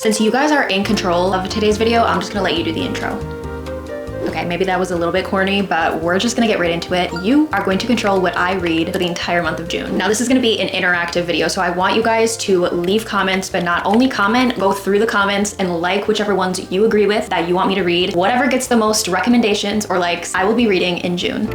Since you guys are in control of today's video, I'm just gonna let you do the intro. Okay, maybe that was a little bit corny, but we're just gonna get right into it. You are going to control what I read for the entire month of June. Now, this is gonna be an interactive video, so I want you guys to leave comments, but not only comment, go through the comments and like whichever ones you agree with that you want me to read. Whatever gets the most recommendations or likes, I will be reading in June.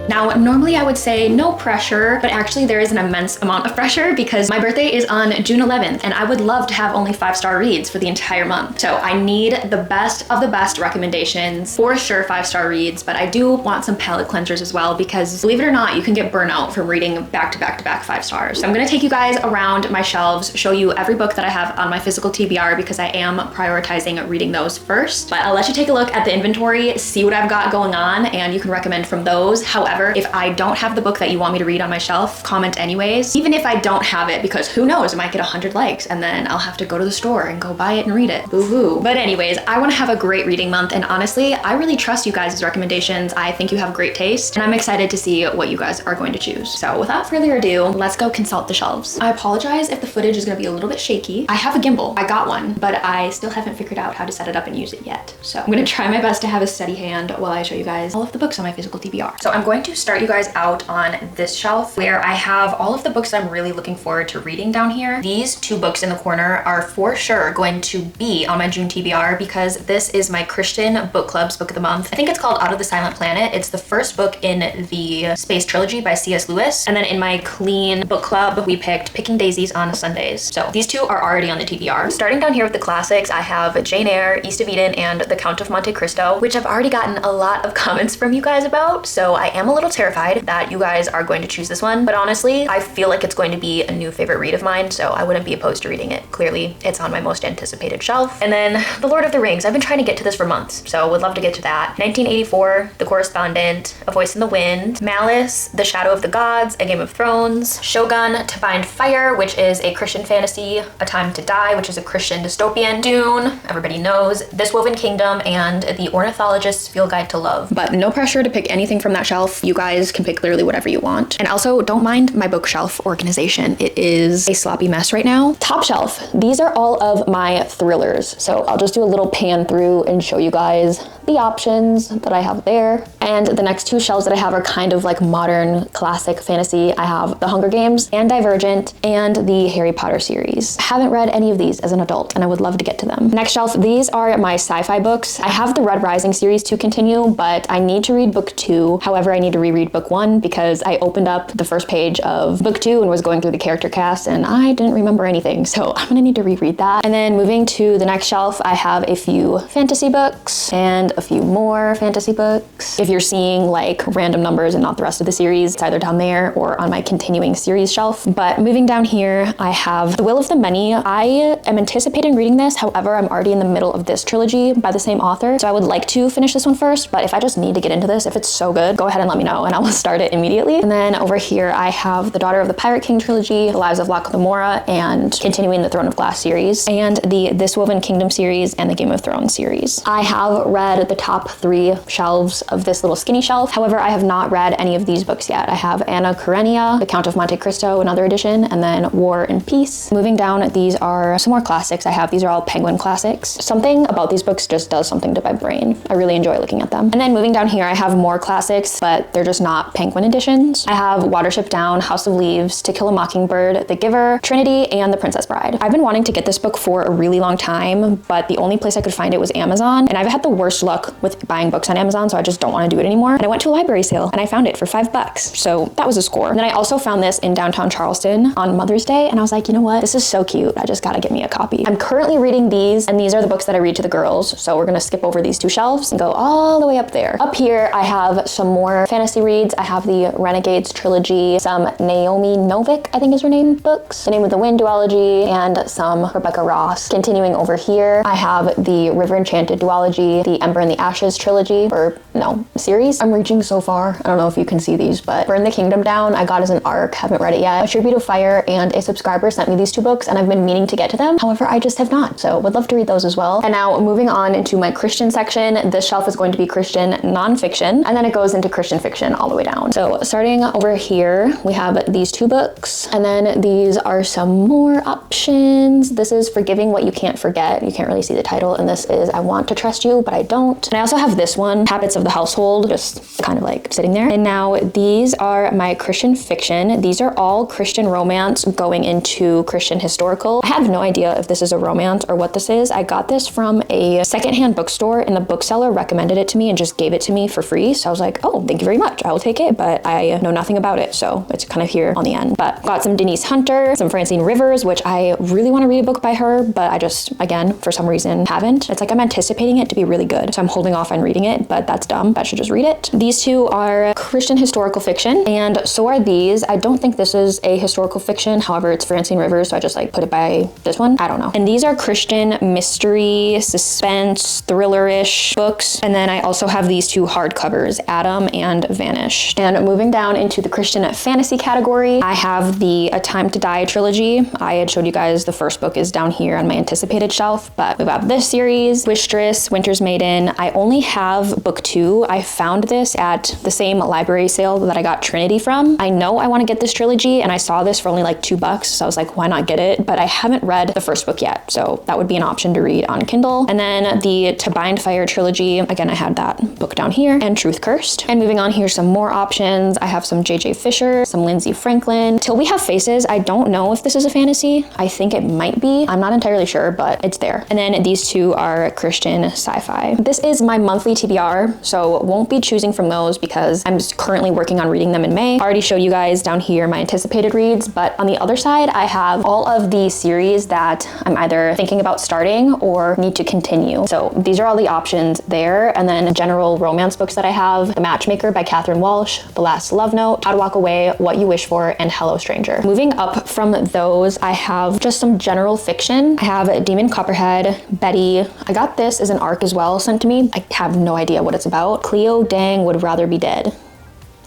Now, normally I would say no pressure, but actually there is an immense amount of pressure because my birthday is on June 11th and I would love to have only 5-star reads for the entire month. So I need the best of the best recommendations, for sure 5-star reads, but I do want some palate cleansers as well because believe it or not, you can get burnout from reading back to back to back 5 stars. So I'm gonna take you guys around my shelves, show you every book that I have on my physical TBR because I am prioritizing reading those first. But I'll let you take a look at the inventory, see what I've got going on, and you can recommend from those. However, if I don't have the book that you want me to read on my shelf, comment anyways. Even if I don't have it, because who knows, it might get 100 likes and then I'll have to go to the store and go buy it and read it. Boo-hoo. But anyways, I want to have a great reading month, and honestly, I really trust you guys' recommendations. I think you have great taste, and I'm excited to see what you guys are going to choose. So without further ado, let's go consult the shelves. I apologize if the footage is going to be a little bit shaky. I have a gimbal. I got one, but I still haven't figured out how to set it up and use it yet. So I'm going to try my best to have a steady hand while I show you guys all of the books on my physical TBR. So I'm going to start you guys out on this shelf where I have all of the books I'm really looking forward to reading down here. These 2 books in the corner are for sure going to be on my June TBR because this is my Christian book club's book of the month. I think it's called Out of the Silent Planet. It's the first book in the Space Trilogy by C.S. Lewis. And then in my clean book club, we picked Picking Daisies on Sundays. So these 2 are already on the TBR. Starting down here with the classics, I have Jane Eyre, East of Eden, and The Count of Monte Cristo, which I've already gotten a lot of comments from you guys about. So I am a little terrified that you guys are going to choose this one, but honestly, I feel like it's going to be a new favorite read of mine, so I wouldn't be opposed to reading it. Clearly, it's on my most anticipated shelf. And then The Lord of the Rings. I've been trying to get to this for months, so would love to get to that. 1984, The Correspondent, A Voice in the Wind, Malice, The Shadow of the Gods, A Game of Thrones, Shogun, To Find Fire, which is a Christian fantasy, A Time to Die, which is a Christian dystopian, Dune, everybody knows, This Woven Kingdom, and The Ornithologist's Field Guide to Love. But no pressure to pick anything from that shelf. You guys can pick literally whatever you want. And also, don't mind my bookshelf organization. It is a sloppy mess right now. Top shelf. These are all of my thrillers. So I'll just do a little pan through and show you guys the options that I have there. And the next 2 shelves that I have are kind of like modern classic fantasy. I have The Hunger Games and Divergent and the Harry Potter series. I haven't read any of these as an adult and I would love to get to them. Next shelf, these are my sci-fi books. I have the Red Rising series to continue, but I need to read book 2. However, I need to reread book 1 because I opened up the first page of book 2 and was going through the character cast and I didn't remember anything. So I'm gonna need to reread that. And then moving to the next shelf, I have a few fantasy books and a few more fantasy books. If you're seeing like random numbers and not the rest of the series, it's either down there or on my continuing series shelf. But moving down here, I have The Will of the Many. I am anticipating reading this. However, I'm already in the middle of this trilogy by the same author. So I would like to finish this one first, but if I just need to get into this, if it's so good, go ahead and let me know and I will start it immediately. And then over here, I have the Daughter of the Pirate King trilogy, The Lives of Locke Lamora, and continuing the Throne of Glass series, and the This Woven Kingdom series and the Game of Thrones series. I have read the top 3 shelves of this little skinny shelf. However, I have not read any of these books yet. I have Anna Karenina, The Count of Monte Cristo, another edition, and then War and Peace. Moving down, these are some more classics I have. These are all Penguin classics. Something about these books just does something to my brain. I really enjoy looking at them. And then moving down here, I have more classics, but they're just not Penguin editions. I have Watership Down, House of Leaves, To Kill a Mockingbird, The Giver, Trinity, and The Princess Bride. I've been wanting to get this book for a really long time, but the only place I could find it was Amazon, and I've had the worst luck with buying books on Amazon, so I just don't want to do it anymore. And I went to a library sale and I found it for $5, so that was a score. And then I also found this in downtown Charleston on Mother's Day, and I was like, you know what? This is so cute. I just gotta get me a copy. I'm currently reading these, and these are the books that I read to the girls, so we're gonna skip over these 2 shelves and go all the way up there. Up here, I have some more fantasy reads. I have the Renegades trilogy, some Naomi Novik, I think is her name, books, The Name of the Wind duology, and some Rebecca Ross. Continuing over here, I have the River Enchanted duology, the Ember and in the Ashes trilogy, or no, series. I'm reaching so far. I don't know if you can see these, but Burn the Kingdom Down, I got as an ARC, haven't read it yet. A Tribute of Fire and a subscriber sent me these 2 books and I've been meaning to get to them. However, I just have not. So would love to read those as well. And now moving on into my Christian section, this shelf is going to be Christian nonfiction, and then it goes into Christian fiction all the way down. So starting over here, we have these 2 books, and then these are some more options. This is Forgiving What You Can't Forget. You can't really see the title, and this is I Want to Trust You, but I don't. And I also have this one, Habits of the Household, just kind of like sitting there. And now these are my Christian fiction. These are all Christian romance going into Christian historical. I have no idea if this is a romance or what this is. I got this from a secondhand bookstore and the bookseller recommended it to me and just gave it to me for free. So I was like, oh, thank you very much. I will take it, but I know nothing about it. So it's kind of here on the end. But got some Denise Hunter, some Francine Rivers, which I really want to read a book by her, but I just, again, for some reason haven't. It's like I'm anticipating it to be really good. So I'm holding off on reading it, but that's dumb. I should just read it. These 2 are Christian historical fiction, and so are these. I don't think this is a historical fiction. However, it's Francine Rivers, so I just like put it by this one. I don't know. And these are Christian mystery, suspense, thriller-ish books. And then I also have these 2 hardcovers, Adam and Vanished. And moving down into the Christian fantasy category, I have the A Time to Die trilogy. I had showed you guys the first book is down here on my anticipated shelf, but we have this series, Wishtress, Winter's Maiden. I only have book 2. I found this at the same library sale that I got Trinity from. I know I want to get this trilogy, and I saw this for only like $2, so I was like, why not get it? But I haven't read the first book yet, so that would be an option to read on Kindle. And then the To Bind Fire trilogy, again, I had that book down here, and Truth Cursed. And moving on, here's some more options. I have some J.J. Fisher, some Lindsay Franklin. Till We Have Faces, I don't know if this is a fantasy. I think it might be. I'm not entirely sure, but it's there. And then these 2 are Christian sci-fi. This is my monthly TBR, so won't be choosing from those because I'm just currently working on reading them in May. I already showed you guys down here my anticipated reads, but on the other side, I have all of the series that I'm either thinking about starting or need to continue. So these are all the options there. And then general romance books that I have, The Matchmaker by Catherine Walsh, The Last Love Note, How to Walk Away, What You Wish For, and Hello Stranger. Moving up from those, I have just some general fiction. I have Demon Copperhead, Betty. I got this as an ARC as well sent to me. I have no idea what it's about. Cleo Dang Would Rather Be Dead.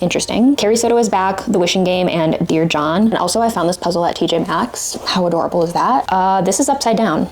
Interesting. Carrie Soto is back, The Wishing Game, and Dear John. And also I found this puzzle at TJ Maxx. How adorable is that? This is upside down.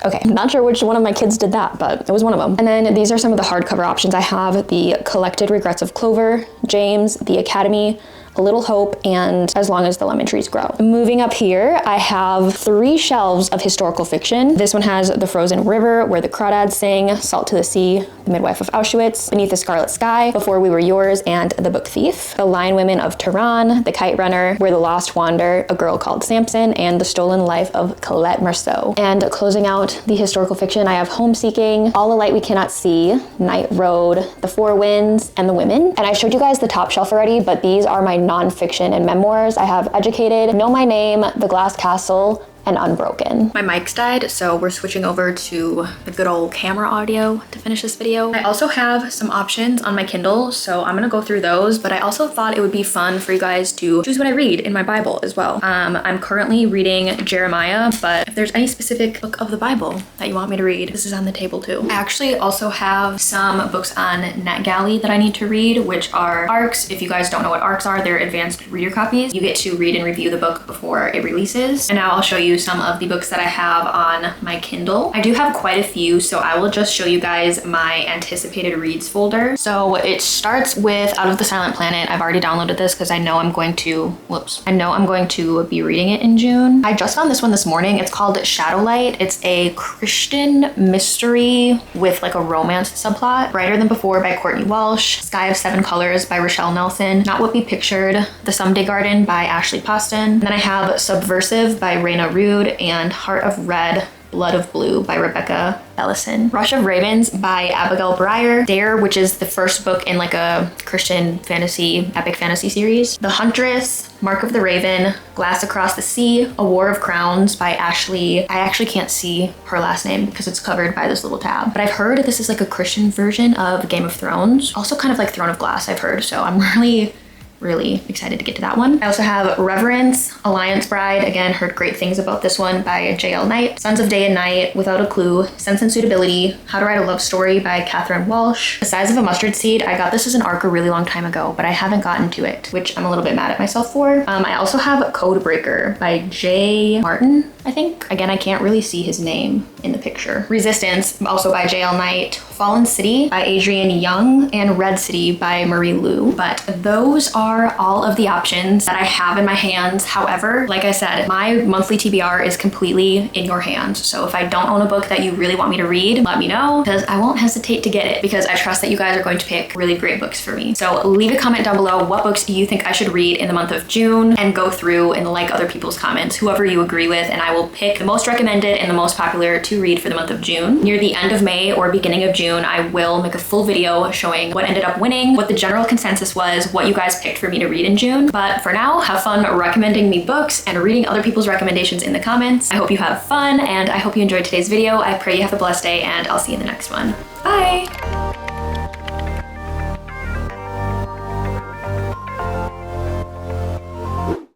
Okay, not sure which one of my kids did that, but it was one of them. And then these are some of the hardcover options. I have the Collected Regrets of Clover, James, The Academy, A Little Hope, and As Long as the Lemon Trees Grow. Moving up here, I have 3 shelves of historical fiction. This one has The Frozen River, Where the Crawdads Sing, Salt to the Sea, The Midwife of Auschwitz, Beneath the Scarlet Sky, Before We Were Yours, and The Book Thief, The Lion Women of Tehran, The Kite Runner, Where the Lost Wander, A Girl Called Samson, and The Stolen Life of Colette Marceau. And closing out the historical fiction, I have Homeseeking, All the Light We Cannot See, Night Road, The Four Winds, and The Women. And I showed you guys the top shelf already, but these are my nonfiction and memoirs. I have Educated, Know My Name, The Glass Castle, and Unbroken. My mic's died, so we're switching over to the good old camera audio to finish this video. I also have some options on my Kindle, so I'm gonna go through those, but I also thought it would be fun for you guys to choose what I read in my Bible as well. I'm currently reading Jeremiah, but if there's any specific book of the Bible that you want me to read, this is on the table too. I actually also have some books on NetGalley that I need to read, which are ARCs. If you guys don't know what ARCs are, they're advanced reader copies. You get to read and review the book before it releases. And now I'll show you some of the books that I have on my Kindle. I do have quite a few, so I will just show you guys my anticipated reads folder. So it starts with Out of the Silent Planet. I've already downloaded this because I know I'm going to, be reading it in June. I just found this one this morning. It's called Shadowlight. It's a Christian mystery with like a romance subplot. Brighter Than Before by Courtney Walsh. Sky of Seven Colors by Rochelle Nelson. Not What We Pictured. The Someday Garden by Ashley Poston. Then I have Subversive by Raina Rude and Heart of Red, Blood of Blue by Rebecca Ellison. Rush of Ravens by Abigail Breyer. Dare, which is the first book in like a Christian fantasy, epic fantasy series. The Huntress, Mark of the Raven, Glass Across the Sea, A War of Crowns by Ashley. I actually can't see her last name because it's covered by this little tab. But I've heard this is like a Christian version of Game of Thrones. Also kind of like Throne of Glass, I've heard. So I'm really really excited to get to that one. I also have Reverence, Alliance Bride. Again, heard great things about this one by J.L. Knight. Sons of Day and Night, Without a Clue, Sense and Suitability, How to Write a Love Story by Catherine Walsh. The Size of a Mustard Seed. I got this as an ARC a really long time ago, but I haven't gotten to it, which I'm a little bit mad at myself for. I also have Code Breaker by J. Martin, I think. Again, I can't really see his name in the picture. Resistance, also by J.L. Knight. Fallen City by Adrienne Young, and Red City by Marie Lu. But those are all of the options that I have in my hands. However, like I said, my monthly TBR is completely in your hands. So if I don't own a book that you really want me to read, let me know, because I won't hesitate to get it, because I trust that you guys are going to pick really great books for me. So leave a comment down below what books you think I should read in the month of June, and go through and like other people's comments, whoever you agree with, and I will pick the most recommended and the most popular to read for the month of June. Near the end of May or beginning of June, I will make a full video showing what ended up winning, what the general consensus was, what you guys picked for me to read in June. But for now, have fun recommending me books and reading other people's recommendations in the comments. I hope you have fun, and I hope you enjoyed today's video. I pray you have a blessed day, and I'll see you in the next one. Bye!